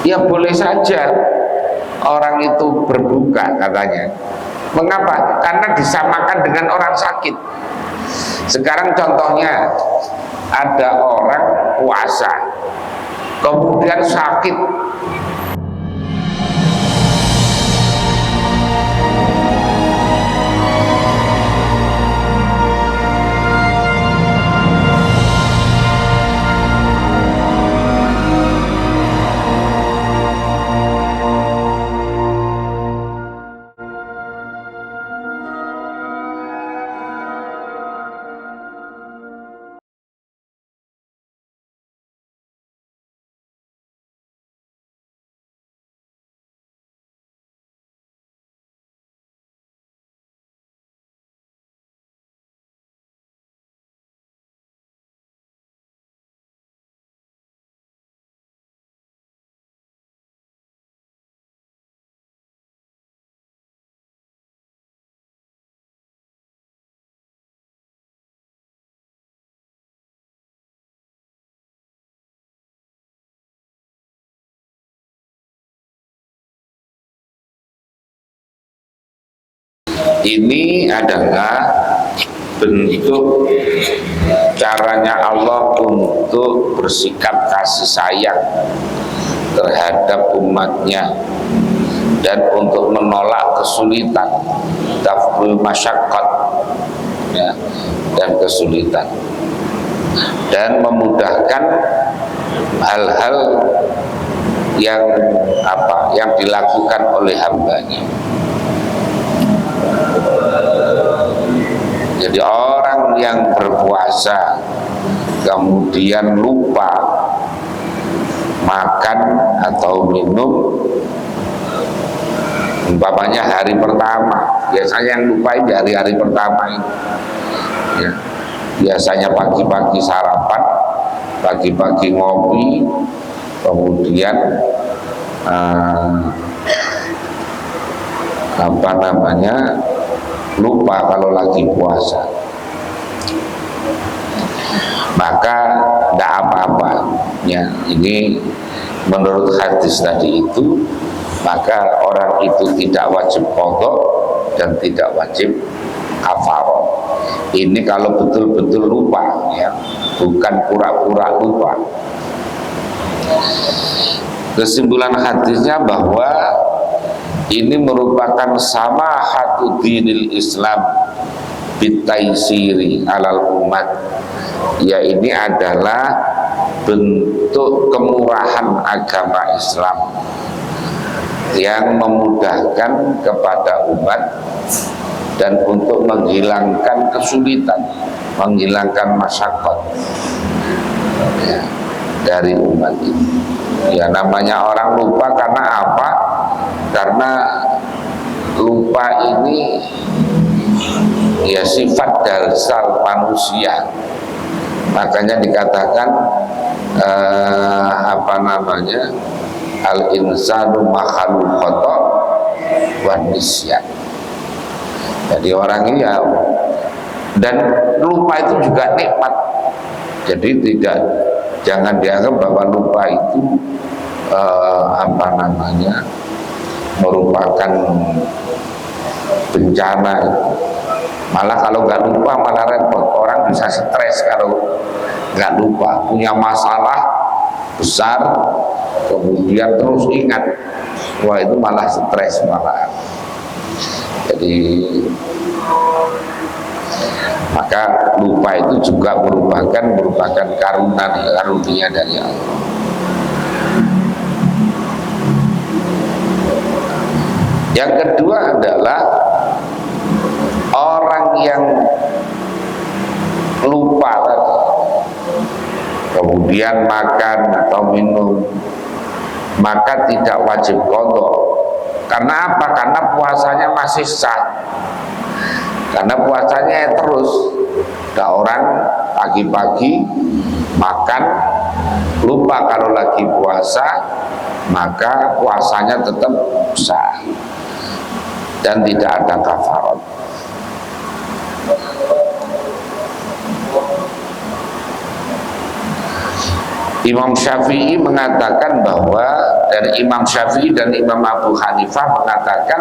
Ya boleh saja orang itu berbuka katanya. Mengapa? Karena disamakan dengan orang sakit. Sekarang contohnya ada orang puasa kemudian sakit, ini adalah bentuk caranya Allah untuk bersikap kasih sayang terhadap umatnya dan untuk menolak kesulitan, daf'ul masyaqqat, ya, dan kesulitan, dan memudahkan hal-hal yang dilakukan oleh hambanya. Jadi orang yang berpuasa kemudian lupa makan atau minum, umpamanya hari pertama, biasanya yang lupa di hari-hari pertama ini, ya, biasanya pagi-pagi sarapan, pagi-pagi ngopi, kemudian lupa kalau lagi puasa, maka tidak apa-apa, ya. Ini menurut hadis tadi itu, maka orang itu tidak wajib qadha dan tidak wajib kafarah. Ini kalau betul-betul lupa, ya, bukan pura-pura lupa. Kesimpulan hadisnya bahwa ini merupakan samahatu dinil Islam bitaisiri alal umat. Ya, ini adalah bentuk kemurahan agama Islam yang memudahkan kepada umat dan untuk menghilangkan kesulitan, menghilangkan masyaqqat, ya, dari umat ini. Ya, namanya orang lupa karena apa? Karena lupa ini ya sifat dasar manusia. Makanya dikatakan al insanu makhluk khata wa nisyan. Jadi orang ini ya, dan lupa itu juga nikmat. Jadi jangan dianggap bahwa lupa itu merupakan bencana. Malah kalau nggak lupa malah repot. Orang bisa stres kalau nggak lupa, punya masalah besar kemudian terus ingat, wah itu malah stres malah. Jadi maka lupa itu juga merupakan karunia dari Allah. Yang kedua adalah orang yang lupa tadi, kemudian makan atau minum, maka tidak wajib qadha. Karena apa? Karena puasanya masih sah. Karena puasanya terus. Ada orang pagi-pagi makan, lupa kalau lagi puasa, maka puasanya tetap sah dan tidak ada kafarat. Imam Syafi'i mengatakan bahwa, dan Imam Syafi'i dan Imam Abu Hanifah mengatakan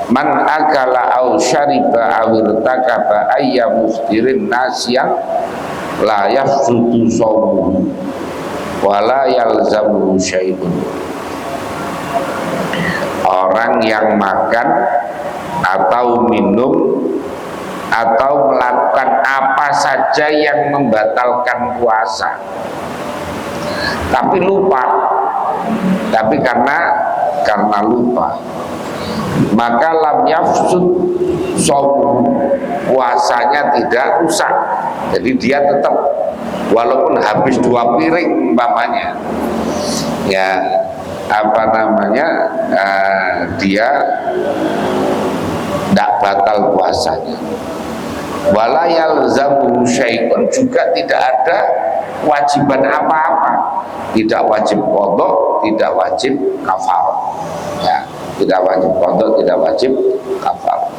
man akala au syariba aw irtakaba ayya muftirin nasyan la yafsudu shaumuhu wala yalzamu syai'un. Orang yang makan atau minum atau melakukan apa saja yang membatalkan puasa tapi lupa, tapi karena lupa, maka lam yafsud shaum, puasanya tidak rusak. Jadi dia tetap walaupun habis 2 piring umpamanya, ya apa namanya, dia tidak batal puasanya. Wala yalzamu syai'un, juga tidak ada kewajiban apa-apa, tidak wajib qadha, tidak wajib kafarah, ya, tidak wajib qadha, tidak wajib kafarah.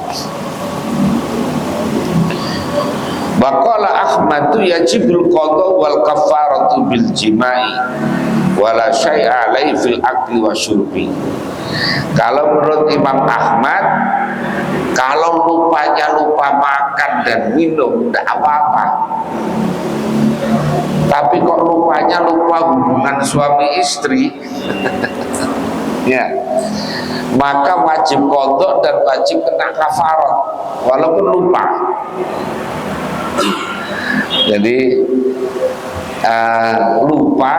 Waqala Ahmadu yajibul qadha wal kafaratu bil jima'i wala syai'a alaihi fil akli wa syurbi. Kalau menurut Imam Ahmad, kalau lupanya lupa makan dan minum tidak apa-apa, tapi kok lupanya lupa hubungan suami istri ya, maka wajib qadha dan wajib kena kafarat walaupun lupa. Jadi lupa,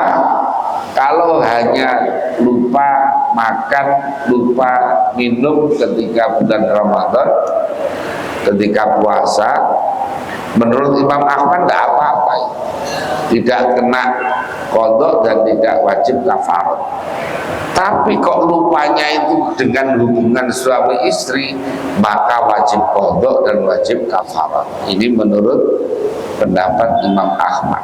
kalau hanya lupa makan, lupa minum ketika bulan Ramadan, ketika puasa, menurut Imam Ahmad tidak apa-apa, tidak kena qadha dan tidak wajib kafarat. Tapi kok lupanya itu dengan hubungan suami istri, maka wajib qadha dan wajib kafarat. Ini menurut pendapat Imam Ahmad.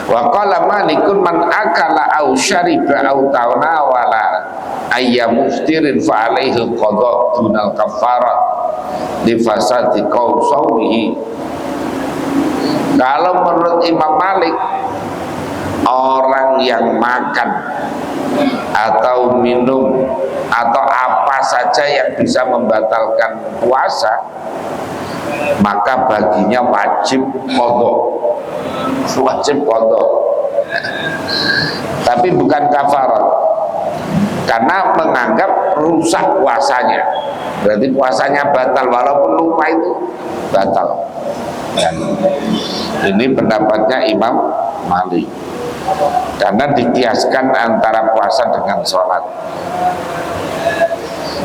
Wa qala Malikun man akala au syariba au tanawala ayya muftirin fa alaihi qadha dunal kafarat li fasadi qaumihi. Kalau menurut Imam Malik, orang yang makan atau minum atau apa saja yang bisa membatalkan puasa, maka baginya wajib qadha, wajib qadha, tapi bukan kafarat, karena menganggap rusak puasanya, berarti puasanya batal walaupun lupa itu batal. Dan ini pendapatnya Imam Malik, karena dikiaskan antara puasa dengan sholat.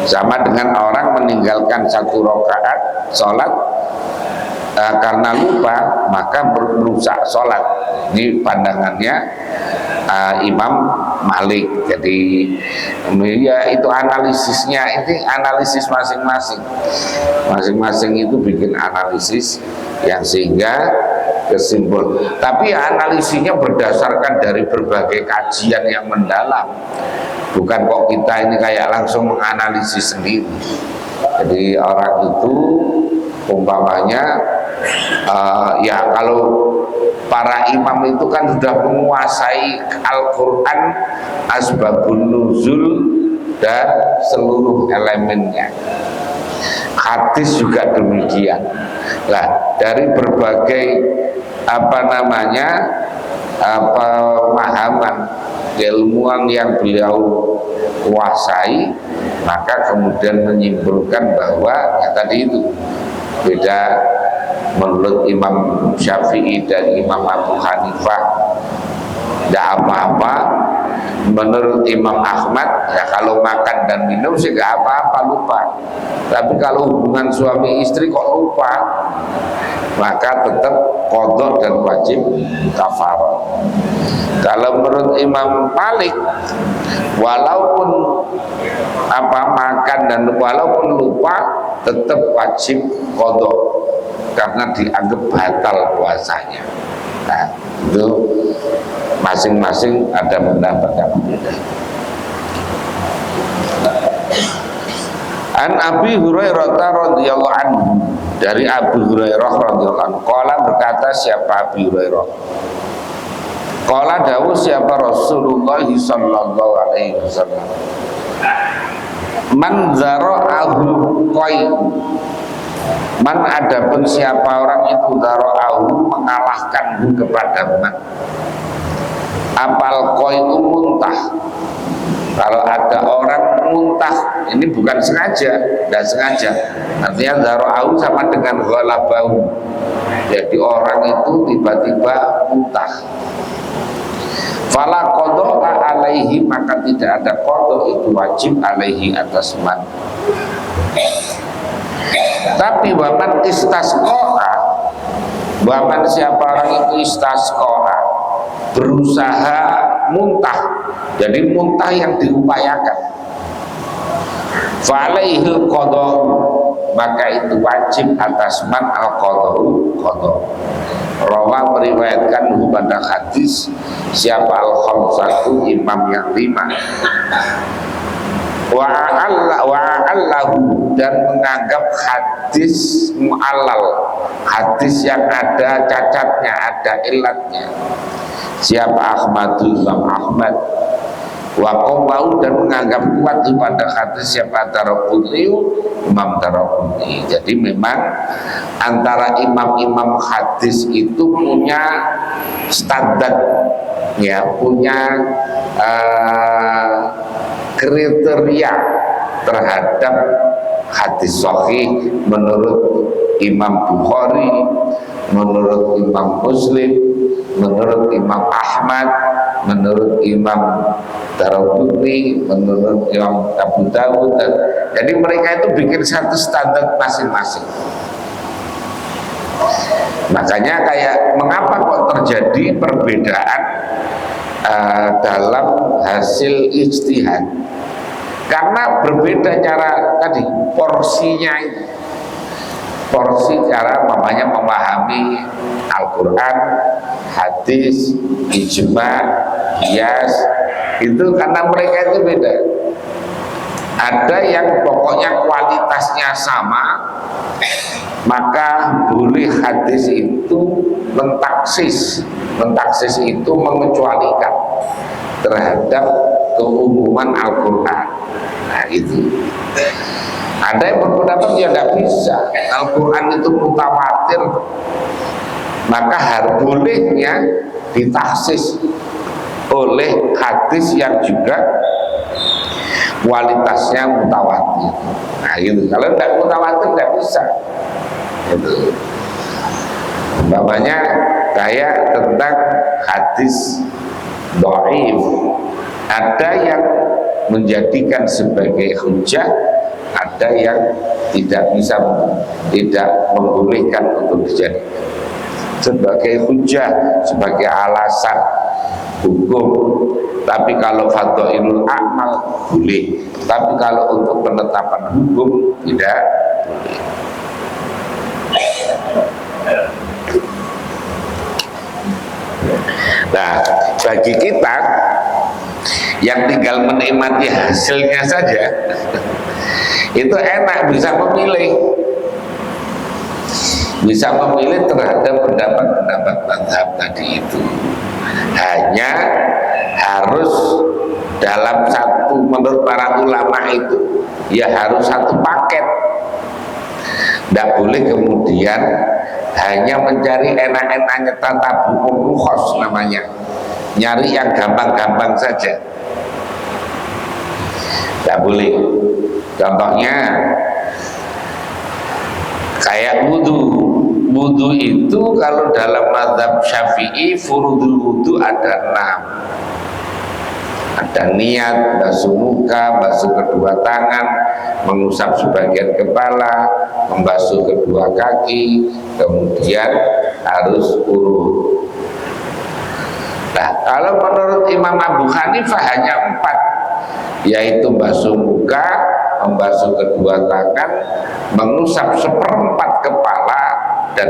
Sama dengan orang meninggalkan 1 rakaat sholat karena lupa, maka merusak sholat. Ini pandangannya Imam Malik. Jadi ya itu analisisnya, ini analisis masing-masing. Masing-masing itu bikin analisis yang sehingga kesimpulan. Tapi analisisnya berdasarkan dari berbagai kajian yang mendalam. Bukan kok kita ini kayak langsung menganalisis sendiri. Jadi orang itu umpamanya ya kalau para imam itu kan sudah menguasai Al-Quran, asbabun nuzul dan seluruh elemennya. Hadis juga demikian. Lah dari berbagai pemahaman keilmuan yang beliau kuasai, maka kemudian menyimpulkan bahwa ya tadi itu beda. Menurut Imam Syafi'i dan Imam Abu Hanifah tidak apa-apa. Menurut Imam Ahmad, ya kalau makan dan minum sih gak apa-apa, lupa. Tapi kalau hubungan suami istri kok lupa, maka tetap qadha dan wajib kafarah. Kalau menurut Imam Malik, walaupun makan dan walaupun lupa, tetap wajib qadha karena dianggap batal puasanya. Nah, itu masing-masing ada pendapat yang berbeda. An Abi Hurairah radhiyallahu anhu, dari Abu Hurairah radhiyallahu anhu, qala, berkata siapa Abi Hurairah, qala dawuh siapa Rasulullah sallallahu alaihi wasallam, man zara'ahu qaid, man adapun siapa orang itu zara'ahu mengalahkan kepada man, apal qaid muntah. Kalau ada orang muntah, ini bukan sengaja, tidak sengaja. Artinya zara'ahu sama dengan ghalabahu. Jadi orang itu tiba-tiba muntah. Fala qada'a alaihi, maka tidak ada qada, itu wajib alaihi atas man. Tapi waman istasqa'a, waman siapa orang itu istasqa'a, berusaha muntah, jadi muntah yang diupayakan, fa'alaihil qada, maka itu wajib atas man al qada'u, qada. Rawa meriwayatkan pada hadis siapa al khamsatu, imam yang 5, wa'allahu, dan menganggap hadis mu'allal, hadis yang ada cacatnya, ada ilatnya, siapa Ahmadu, Imam Ahmad, wa qawau, dan menganggap kuat pada hadis siapa Daraqutni, Imam Daraqutni. Jadi memang antara imam-imam hadis itu punya standar, ya, punya kriteria terhadap hadis sahih menurut Imam Bukhari, menurut Imam Muslim, menurut Imam Ahmad, menurut Imam Daraqutni, menurut Imam Abu Dawud. Jadi mereka itu bikin satu standar masing-masing. Makanya kayak mengapa kok terjadi perbedaan dalam hasil ijtihad, karena berbeda cara tadi, porsinya itu, porsi cara mamanya memahami Al-Quran, hadis, ijma, qiyas, itu karena mereka itu beda. Ada yang pokoknya kualitasnya sama, maka boleh hadis itu mentaksis. Mentaksis itu mengecualikan terhadap keumuman Al-Quran. Nah itu. Ada yang berpendapat ya tidak bisa, Al-Quran itu mutawatir, maka bolehnya ditaksis oleh hadis yang juga kualitasnya mutawatir. Nah gitu. Kalau tidak mutawatir tidak bisa. Gitu. Umpamanya kayak tentang hadis dhaif, ada yang menjadikan sebagai hujah, ada yang tidak bisa, tidak membolehkan untuk dijadikan sebagai hujah, sebagai alasan hukum. Tapi kalau fadhailul a'mal boleh, tapi kalau untuk penetapan hukum tidak boleh. Nah, bagi kita yang tinggal menikmati hasilnya saja, itu enak, bisa memilih, bisa memilih terhadap pendapat-pendapat mazhab tadi itu. Hanya harus dalam satu, menurut para ulama itu ya harus satu paket. Tidak boleh kemudian hanya mencari enak-enaknya, tata buku rukhos namanya, nyari yang gampang-gampang saja. Tidak boleh. Contohnya kayak wudhu. Wudhu itu kalau dalam mazhab Syafi'i furudul wudhu ada 6. Ada niat, basuh muka, basuh kedua tangan, mengusap sebagian kepala, membasuh kedua kaki, kemudian harus urut. Nah, kalau menurut Imam Abu Hanifah hanya 4, yaitu basuh muka, membasuh kedua tangan, mengusap 1/4 kepala, dan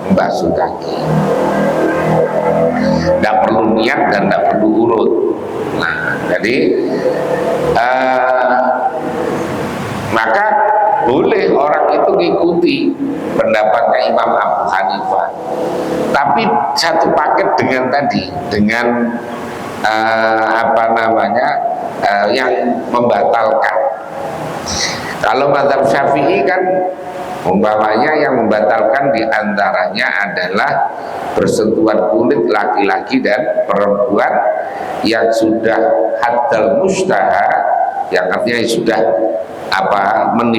membasuh kaki. Tidak perlu niat dan tidak perlu urut. Nah, jadi maka Imam Abu Hanifah. Tapi satu paket dengan tadi, dengan yang membatalkan. Kalau mazhab Syafi'i kan umpamanya yang membatalkan diantaranya adalah bersentuhan kulit laki-laki dan perempuan yang sudah haddal mustaha, yang artinya sudah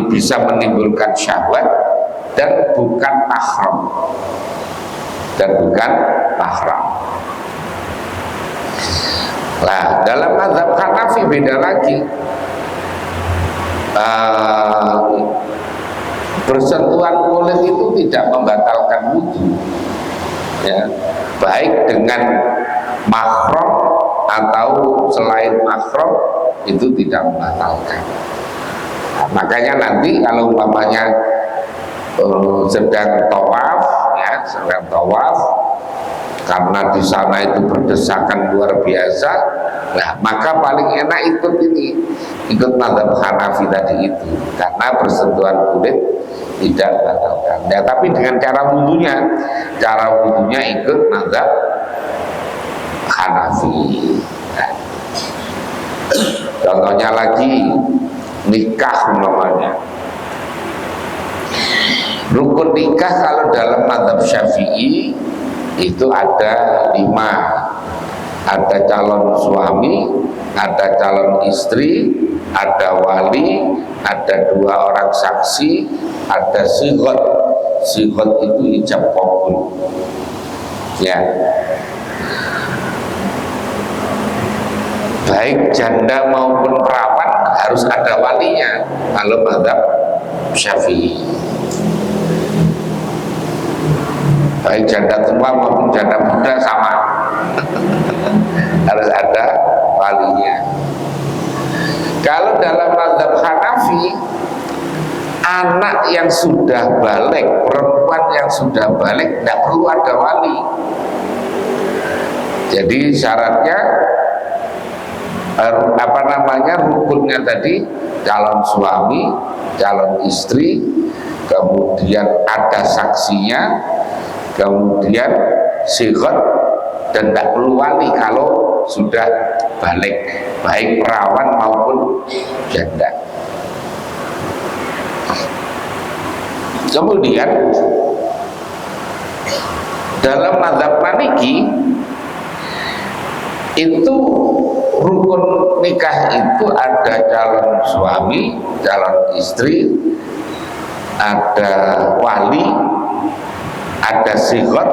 bisa menimbulkan syahwat dan bukan mahram, Nah, dalam mazhab Hanafi beda lagi. Bersentuhan kulit itu tidak membatalkan wudu, ya, baik dengan mahram atau selain mahram itu tidak membatalkan. Nah, makanya nanti kalau umpamanya sedang tawaf, karena di sana itu berdesakan luar biasa, nah maka paling enak ikut mazhab Hanafi tadi itu, karena bersentuhan kulit tidak batalkan. Ya, tapi dengan cara wudhunya ikut mazhab Hanafi. Nah, contohnya lagi nikah umpamanya. Rukun nikah kalau dalam mazhab Syafi'i itu ada 5. Ada calon suami, ada calon istri, ada wali, ada 2 orang saksi, ada sighot. Sighot itu ijab qabul, ya, baik janda maupun perawan harus ada walinya kalau mazhab Syafi'i. Baik janda tua maupun janda muda sama harus ada walinya. Kalau dalam mazhab Hanafi, anak yang sudah balik, perempuan yang sudah balik tidak perlu ada wali. Jadi syaratnya rukunnya tadi calon suami, calon istri, kemudian ada saksinya, kemudian sighot, dan tidak perlu wali kalau sudah balik, baik perawan maupun janda. Kemudian dalam mazhab Maliki itu rukun nikah itu ada calon suami, calon istri, ada wali, ada sighot,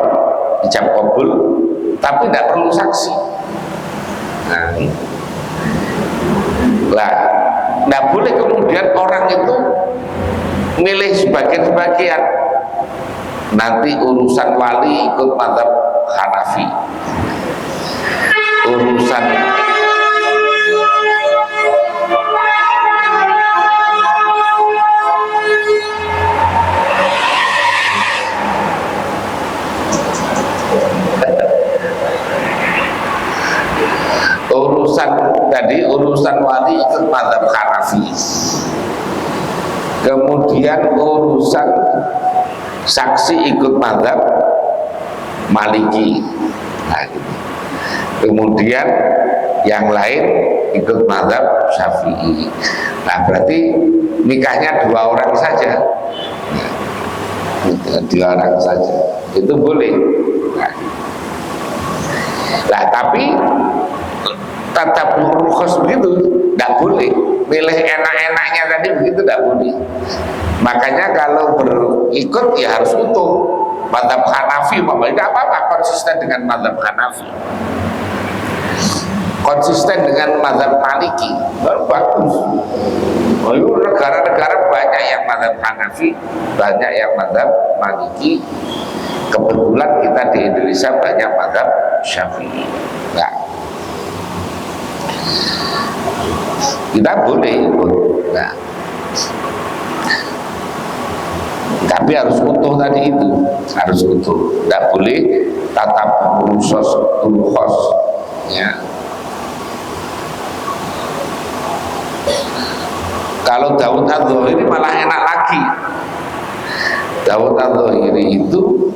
ijab qabul, tapi tidak perlu saksi. Nah, tidak boleh kemudian orang itu milih sebagian-sebagian. Nanti urusan wali ikut mazhab Hanafi, urusan urusan wali ikut mazhab Hanafi, kemudian urusan saksi ikut mazhab Maliki. Nah, gitu. Kemudian yang lain ikut mazhab Syafi'i. Nah, berarti nikahnya 2 orang saja. Nah, 2 orang saja itu boleh. Nah, tapi tatap rukhos begitu tidak boleh, milih enak-enaknya tadi begitu tidak boleh. Makanya kalau berikut ya harus utuh mazhab Hanafi, tidak apa-apa konsisten dengan mazhab Hanafi, konsisten dengan mazhab Maliki baru bagus. Oh, itu negara-negara banyak yang mazhab Hanafi, banyak yang mazhab Maliki. Kebetulan kita di Indonesia banyak mazhab Syafi'i. Nah, kita boleh ikut, nah, tapi harus utuh tadi itu, harus utuh, tidak boleh tatap rukhos, ya. Kalau Daud ad-Dhahiri malah enak lagi. Dawud Adh-Dhahiri itu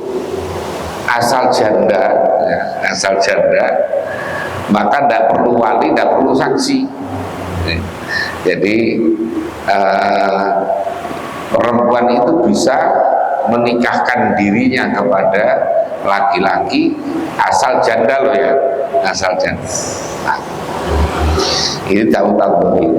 asal janda, ya, asal janda, maka tidak perlu wali, tidak perlu saksi. Jadi perempuan itu bisa menikahkan dirinya kepada laki-laki asal janda loh ya, asal janda. Nah, ini Dawud Adh-Dhahiri.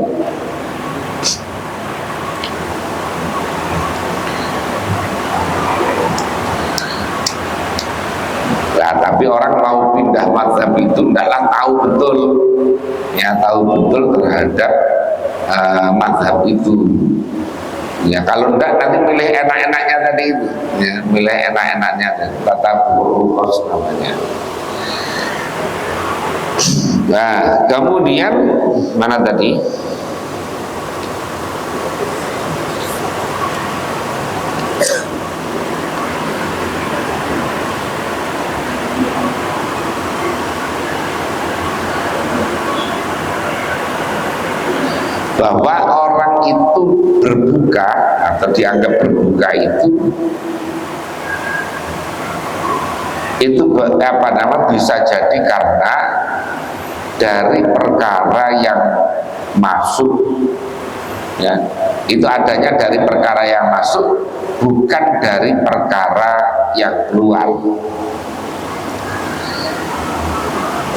Nah, tapi orang mau pindah mazhab itu tidaklah tahu betul, ya tahu betul terhadap mazhab itu. Ya kalau enggak nanti milih enak-enaknya tadi itu, ya milih enak-enaknya, tata burukos namanya. Nah, kemudian mana tadi? Bahwa orang itu berbuka atau dianggap berbuka itu apa nama bisa jadi karena dari perkara yang masuk, ya itu adanya dari perkara yang masuk, bukan dari perkara yang keluar.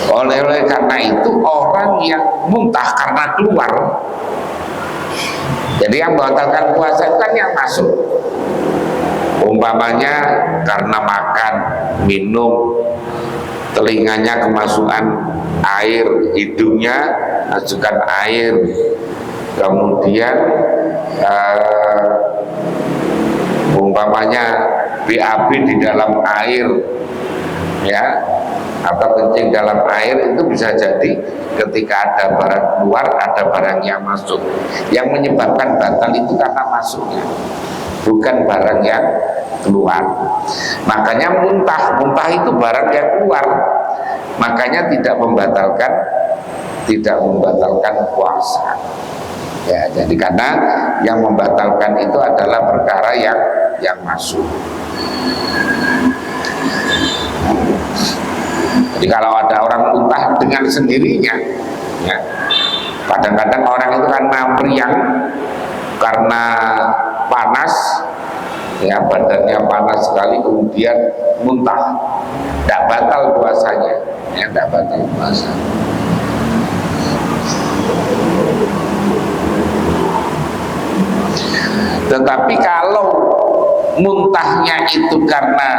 Oleh karena itu orang yang muntah karena keluar, jadi yang membatalkan puasa itu kan yang masuk, umpamanya karena makan, minum, telinganya kemasukan air, hidungnya masukkan air, kemudian umpamanya BAB di dalam air, ya, atau kencing dalam air, itu bisa jadi ketika ada barang keluar, ada barang yang masuk. Yang menyebabkan batal itu karena masuknya, bukan barang yang keluar. Makanya muntah itu barang yang keluar, makanya tidak membatalkan puasa. Ya, jadi karena yang membatalkan itu adalah perkara yang masuk. Jadi kalau ada orang muntah dengan sendirinya, ya, kadang-kadang orang itu kan meriang karena panas, ya badannya panas sekali, kemudian muntah, tidak batal puasanya, ya tidak batal puasa. Tetapi kalau muntahnya itu karena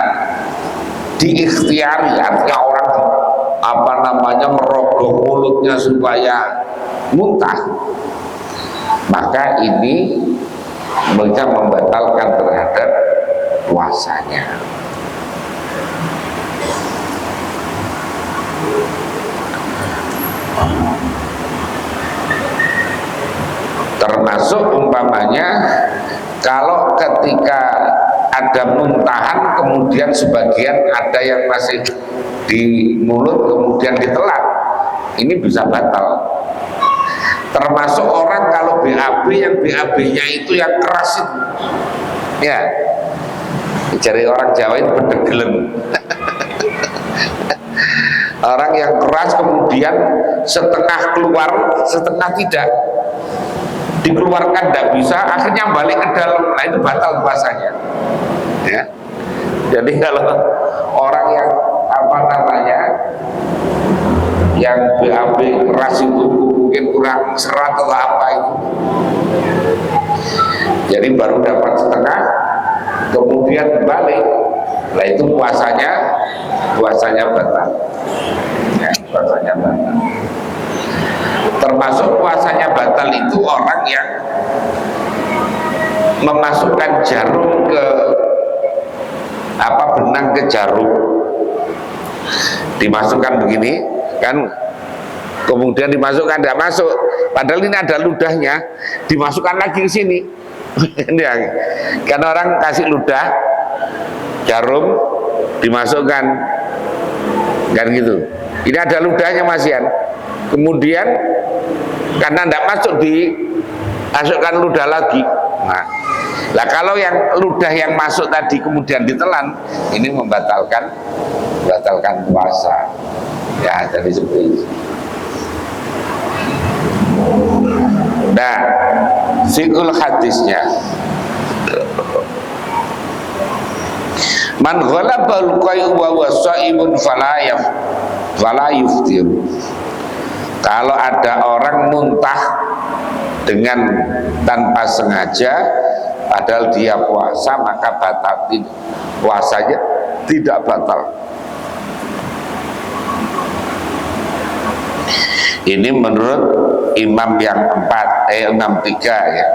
diikhtiari, artinya orang merogoh mulutnya supaya muntah, maka ini bisa membatalkan terhadap puasanya. Termasuk umpamanya kalau ketika ada muntahan kemudian sebagian ada yang masih di mulut kemudian ditelan, ini bisa batal. Termasuk orang kalau BAB yang BAB-nya itu yang keras itu, ya, cari orang Jawa itu bedegelem. Orang yang keras kemudian setengah keluar, setengah tidak, dikeluarkan tidak bisa, akhirnya balik ke dalam, nah itu batal puasanya, ya. Jadi kalau orang yang yang BAB keras itu mungkin kurang serat atau apa itu, jadi baru dapat setengah kemudian balik, nah itu puasanya batal, ya, puasanya batal. Termasuk puasanya batal itu orang yang memasukkan jarum ke benang ke jarum, dimasukkan begini kan, kemudian dimasukkan tidak masuk, padahal ini ada ludahnya, dimasukkan lagi ke sini. Kan orang kasih ludah jarum dimasukkan kan gitu, ini ada ludahnya masian, kemudian karena tidak masuk dimasukkan ludah lagi. Nah Lah kalau yang ludah yang masuk tadi kemudian ditelan, ini membatalkan puasa. Ya, jadi seperti itu. Nah, fikul hadisnya, man ghalabal qai'u wa huwa shaimun fala yuftir. Kalau ada orang muntah dengan tanpa sengaja padahal dia puasa, maka puasanya tidak batal. Ini menurut imam yang imam 3 ya.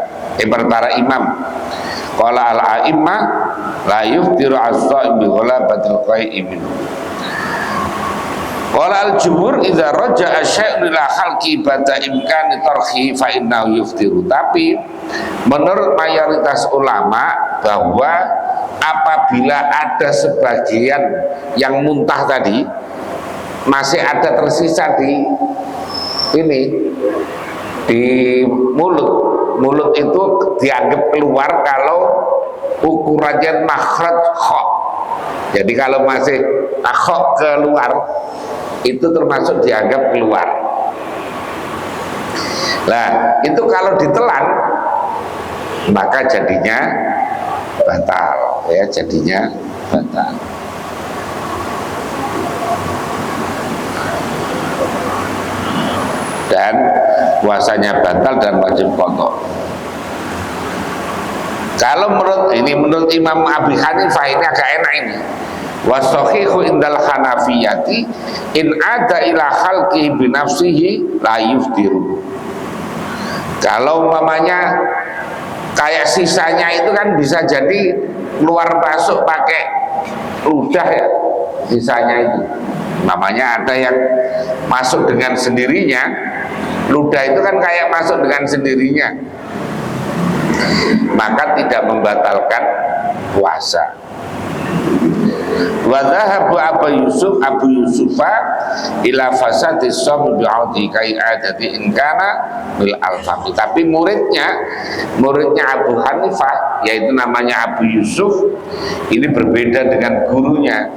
Para imam. Qala al-a'immah la yuftiru as-sha'im bi ghalabatil qai'i minhu. Qala al-jumhur idza raja'a syai'un ila khalqi ba'da imkani tarhi fa innahu yuftiru. Tapi menurut mayoritas ulama bahwa apabila ada sebagian yang muntah tadi masih ada tersisa di mulut itu dianggap keluar kalau ukurannya makhraj kha. Jadi kalau masih kha keluar itu termasuk dianggap keluar. Nah, itu kalau ditelan maka jadinya batal, ya, jadinya batal. Dan puasanya batal dan wajib qadha. Kalau menurut Imam Abi Hanifah ini agak enak ini. Wasahihu indal Hanafiyati in ada ila khalqi bi nafsihi la yuftiru. Kalau umpamanya kayak sisanya itu kan bisa jadi keluar masuk pakai ludah ya, sisanya itu. Namanya ada yang masuk dengan sendirinya, ludah itu kan kayak masuk dengan sendirinya, maka tidak membatalkan puasa. Wa dhahabu Abu Yusufa ila fasadi shaum bi'audi kai'adati in kana bil alfami. Tapi muridnya Abu Hanifah, yaitu namanya Abu Yusuf, ini berbeda dengan gurunya.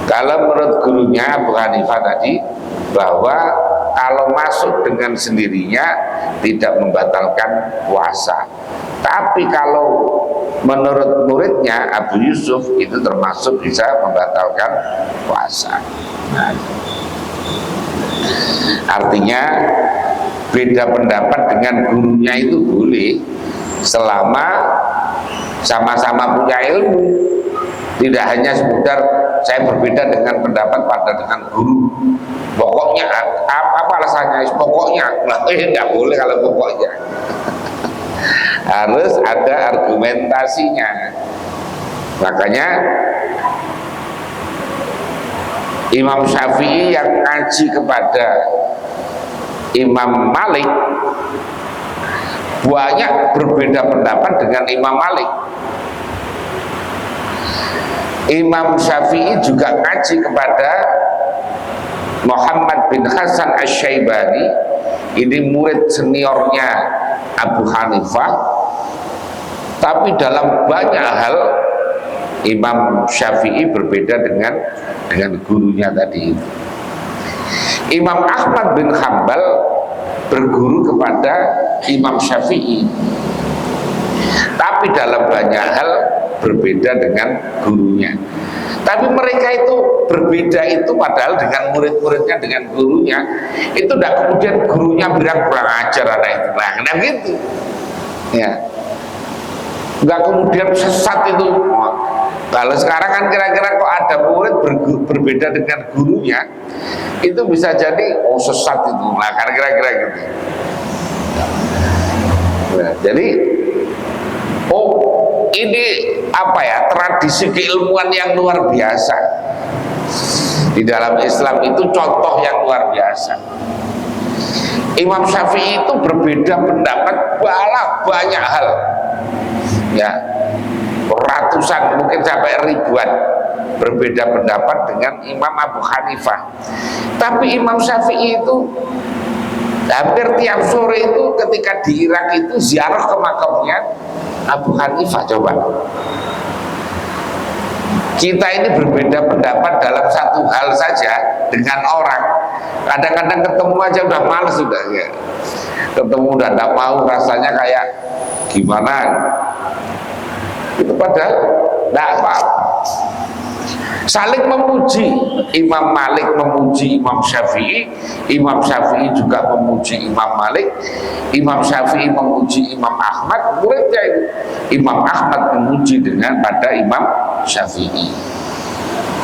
Kalau menurut gurunya Abu Hanifah tadi, bahwa kalau masuk dengan sendirinya tidak membatalkan puasa. Tapi kalau menurut muridnya Abu Yusuf itu termasuk bisa membatalkan puasa. Nah, artinya beda pendapat dengan gurunya itu boleh selama sama-sama punya ilmu. Tidak hanya sekedar saya berbeda dengan pendapat dengan guru. Pokoknya apa alasannya? Pokoknya nggak boleh kalau pokoknya. Harus ada argumentasinya. Makanya Imam Syafi'i yang ngaji kepada Imam Malik banyak berbeda pendapat dengan Imam Malik. Imam Syafi'i juga ngaji kepada Muhammad bin Hasan Asy-Syaibani, ini murid seniornya Abu Hanifah. Tapi dalam banyak hal Imam Syafi'i berbeda dengan gurunya tadi itu. Imam Ahmad bin Hanbal berguru kepada Imam Syafi'i, tapi dalam banyak hal berbeda dengan gurunya. Tapi mereka itu berbeda itu padahal dengan murid-muridnya, dengan gurunya itu tidak kemudian gurunya bilang kurang ajar anak itu, nah gitu ya, nggak kemudian sesat itu. Kalau sekarang kan kira-kira kok ada murid berbeda dengan gurunya, itu bisa jadi sesat itu, nah kan kira-kira gitu. Nah, jadi ini apa ya, tradisi keilmuan yang luar biasa di dalam Islam itu, contoh yang luar biasa. Imam Syafi'i itu berbeda pendapat banyak hal ya, ratusan mungkin sampai ribuan berbeda pendapat dengan Imam Abu Hanifah. Tapi Imam Syafi'i itu hampir tiap sore itu ketika di Irak itu ziarah ke makamnya Abu Hanifah. Coba kita ini berbeda pendapat dalam satu hal saja dengan orang, kadang-kadang ketemu aja udah males sudah ya. Ketemu udah tidak mau, rasanya kayak gimana itu, padahal tidak apa-apa. Saling memuji, Imam Malik memuji Imam Syafi'i, Imam Syafi'i juga memuji Imam Malik, Imam Syafi'i memuji Imam Ahmad, muridnya itu Imam Ahmad memuji dengan pada Imam Syafi'i.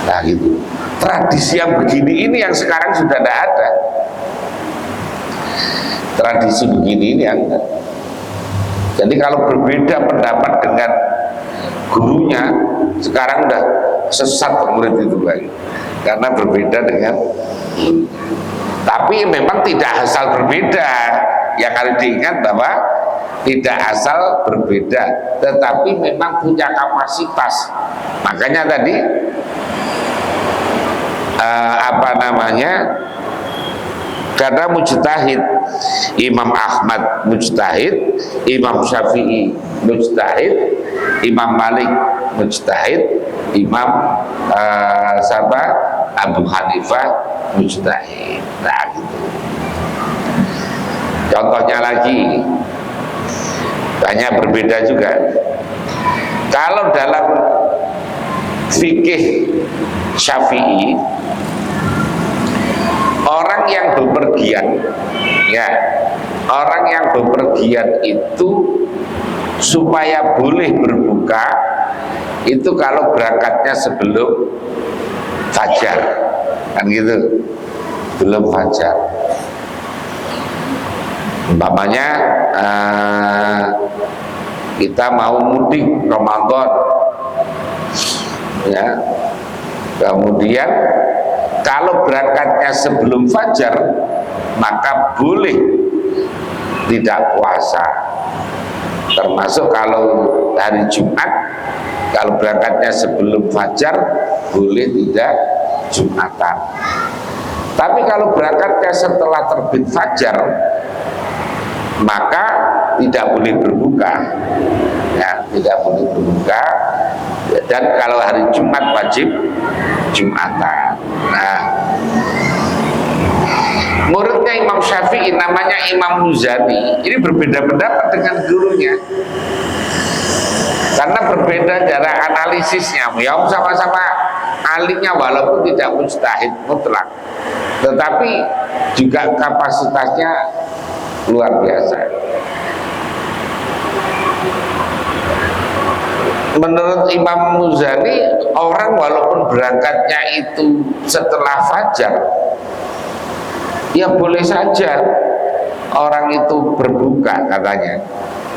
Nah gitu, tradisi yang begini ini yang sekarang sudah tidak ada. Tradisi begini ini yang ada. Jadi kalau berbeda pendapat dengan gurunya, sekarang udah sesat murid itu lagi, karena berbeda dengan. Tapi memang tidak asal berbeda, yang harus diingat bahwa tidak asal berbeda, tetapi memang punya kapasitas. Makanya tadi karena mujtahid, Imam Ahmad mujtahid, Imam Syafi'i mujtahid, Imam Malik mujtahid, Imam Abu Hanifah mujtahid. Nah gitu. Contohnya lagi banyak berbeda juga. Kalau dalam fikih Syafi'i, orang yang bepergian, ya, orang yang bepergian itu supaya boleh berbuka itu kalau berangkatnya sebelum fajar, kan gitu, belum fajar. Umpamanya kita mau mudik Ramadan, ya, kemudian kalau berangkatnya sebelum fajar maka boleh tidak puasa. Termasuk kalau hari Jumat, kalau berangkatnya sebelum fajar boleh tidak Jumatan. Tapi kalau berangkatnya setelah terbit fajar maka tidak boleh berbuka, ya, tidak boleh berbuka. Dan kalau hari Jumat wajib Jumatan. Nah, muridnya Imam Syafi'i namanya Imam Muzani, ini berbeda pendapat dengan gurunya karena berbeda cara analisisnya. Ya, sama-sama alimnya walaupun tidak mujtahid mutlak, tetapi juga kapasitasnya luar biasa. Menurut Imam Muzani, orang walaupun berangkatnya itu setelah fajar, ya boleh saja orang itu berbuka katanya.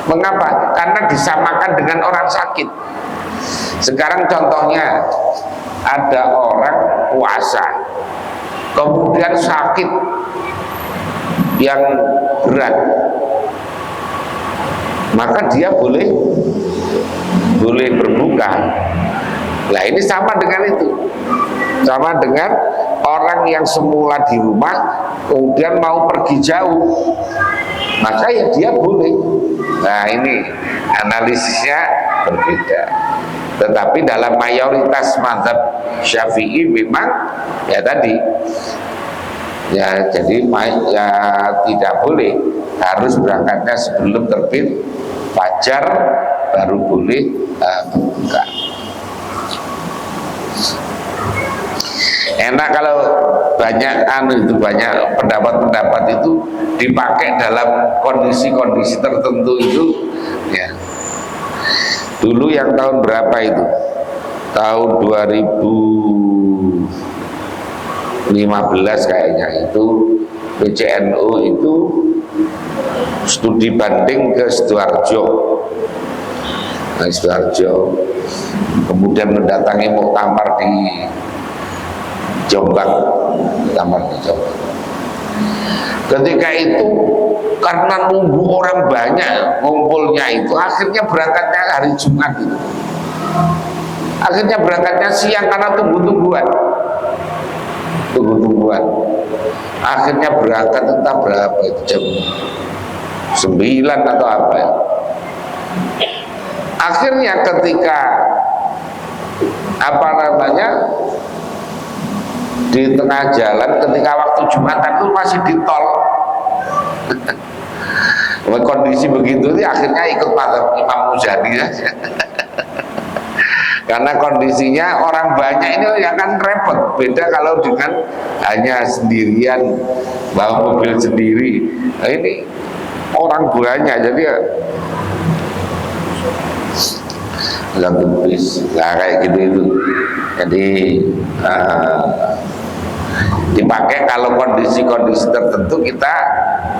Mengapa? Karena disamakan dengan orang sakit. Sekarang contohnya ada orang puasa kemudian sakit yang berat, maka dia boleh berbuka. Nah ini sama dengan itu, sama dengan orang yang semula di rumah kemudian mau pergi jauh, maka ya dia boleh. Nah ini analisisnya berbeda, tetapi dalam mayoritas mazhab Syafi'i memang ya tadi ya, jadi ya tidak boleh, harus berangkatnya sebelum terbit fajar baru boleh berbuka. Enak kalau banyak banyak pendapat-pendapat itu dipakai dalam kondisi-kondisi tertentu itu, ya. Dulu yang tahun berapa itu? Tahun 2015 kayaknya itu PCNU itu studi banding ke Sidoarjo. Nah, Sidoarjo kemudian mendatangi muktamar di Jombang, Ketika itu karena nunggu orang banyak ngumpulnya itu, akhirnya berangkatnya hari Jumat itu. Akhirnya berangkatnya siang karena tunggu-tungguan. Akhirnya berangkat entah berapa itu, jam 9 atau apa ya. Akhirnya ketika apa namanya di tengah jalan, ketika waktu Jumatan itu masih di tol. Kondisi begitu ini akhirnya ikut mazhab Imam Muzani saja. Karena kondisinya orang banyak ini yang kan repot. Beda kalau dengan hanya sendirian bawa mobil sendiri. Nah, ini orang banyak jadi ya nah kayak gitu itu. Jadi dipakai kalau kondisi-kondisi tertentu kita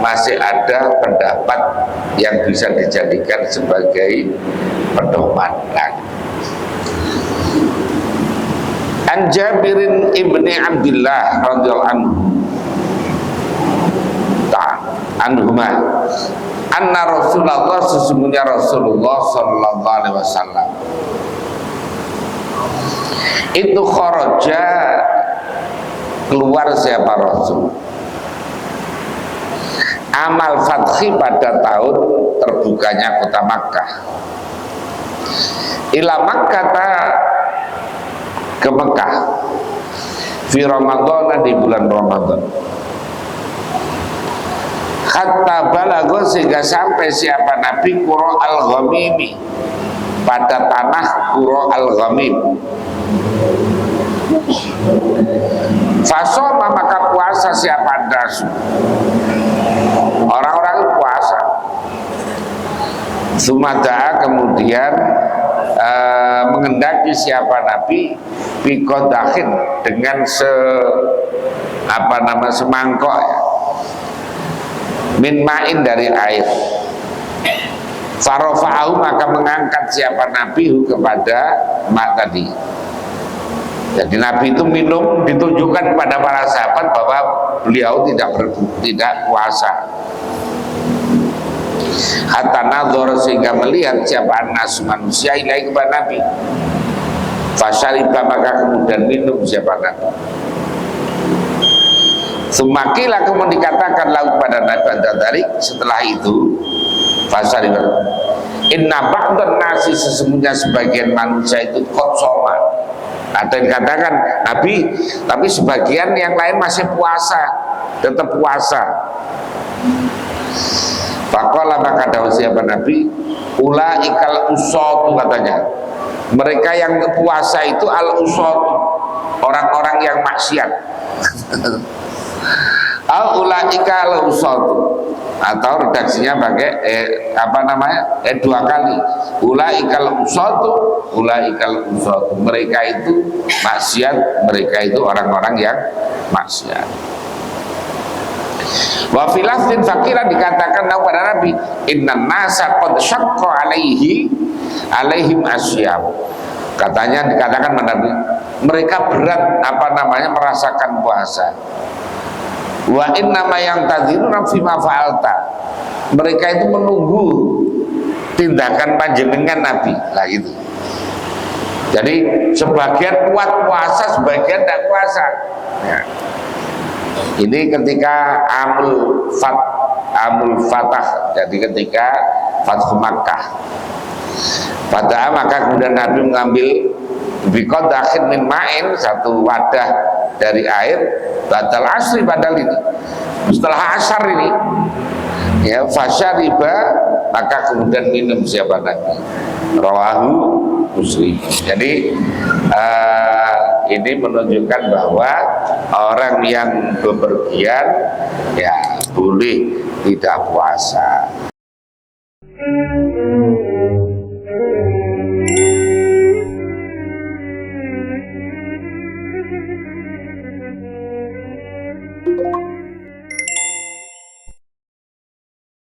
masih ada pendapat yang bisa dijadikan sebagai pedoman. An Jabirin ibni Abdillah radhiyallahu anhuma anna Rasulullah, sesungguhnya Rasulullah sallallahu alaihi wasallam itu kharaja, keluar siapa Rasul amal fathi pada tahun terbukanya kota Makkah, ila Makkah ke Mekah fi Ramadan, di bulan Ramadan, hatta balago, sehingga sampai siapa Nabi Qura al-Ghamimi, pada tanah Qura al-Ghamim. Fasoma, maka puasa siapa das, orang-orang puasa. Sumada'a, kemudian mengendaki siapa Nabi biqadahin, dengan semangkok ya, min ma'in, dari air. Farofa'ahu, maka mengangkat siapa Nabi kepada mak tadi. Jadi Nabi itu minum, ditunjukkan kepada para sahabat bahwa beliau tidak puasa. Hatta nadhar, sehingga melihat siapa nas, manusia, ilahi, kepada Nabi. Fasyariba, maka kemudian minum siapa Nabi. Semakilah, kemudian dikatakan lalu pada Nabi dari setelah itu, fasyariba, inna ba'dan nasi, sesungguhnya sebagian manusia itu kotsoma. Ada yang dikatakan Nabi, tapi sebagian yang lain masih puasa, tetap puasa. Faqala, maka dawuh siapa Nabi, ulaikal usatu, katanya mereka yang puasa itu al usatu, orang-orang yang maksiat. Al ulaikal usatu, atau redaksinya pakai dua kali, ulaikal usatu, ulaikal usatu, mereka itu maksiat, mereka itu orang-orang yang maksiat. Wa filafin fakiran, dikatakan kepada Nabi, innan nasa qad syaqqa alaihim asyam, katanya dikatakan kepada Nabi, mereka berat merasakan puasa. Wa innama yang tadziruna fima fa'alta, mereka itu menunggu tindakan panjenengan Nabi lah gitu. Jadi sebagian kuat puasa, sebagian tidak puasa ya. Ini ketika amul fatah, jadi ketika Fathu Makkah. Pada maka kemudian Nabi mengambil biqadahin min ma'in, satu wadah dari air, badal asri, padahal ini setelah asar ini ya, fasyariba, maka kemudian minum siapa Nabi. Rawahu Muslim. Jadi ini menunjukkan bahwa orang yang bepergian ya boleh tidak puasa.